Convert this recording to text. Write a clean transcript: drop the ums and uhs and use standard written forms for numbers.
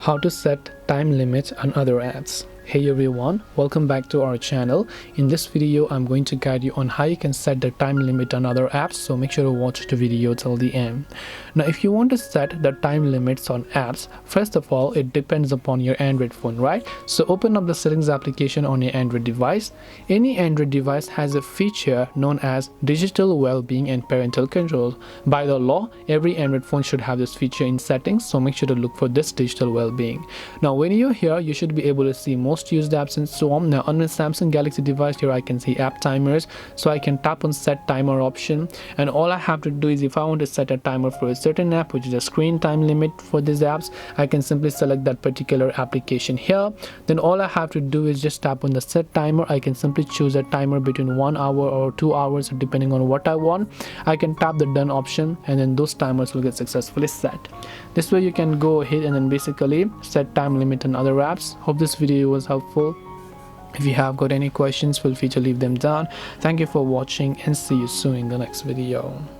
How to set time limits on other apps. Hey everyone, welcome back to our channel. In this video I'm going to guide you on how you can set the time limit on other apps, so make sure to watch the video till the end. Now if you want to set the time limits on apps, first of all it depends upon your Android phone, right? So open up the settings application on your Android device. Any Android device has a feature known as digital well-being and parental control. By the law, every Android phone should have this feature in settings, so make sure to look for this digital well-being. Now when you're here, you should be able to see most used apps and so on. Now on my Samsung Galaxy device here I can see app timers, so I can tap on set timer option, and all I have to do is if I want to set a timer for a certain app, which is a screen time limit for these apps, I can simply select that particular application here. Then all I have to do is just tap on the set timer. I can simply choose a timer between 1 hour or 2 hours depending on what I want. I can tap the done option and then those timers will get successfully set. This way you can go ahead and then basically set time limit on other apps. Hope this video was helpful. If you have got any questions, feel free to leave them down. Thank you for watching and see you soon in the next video.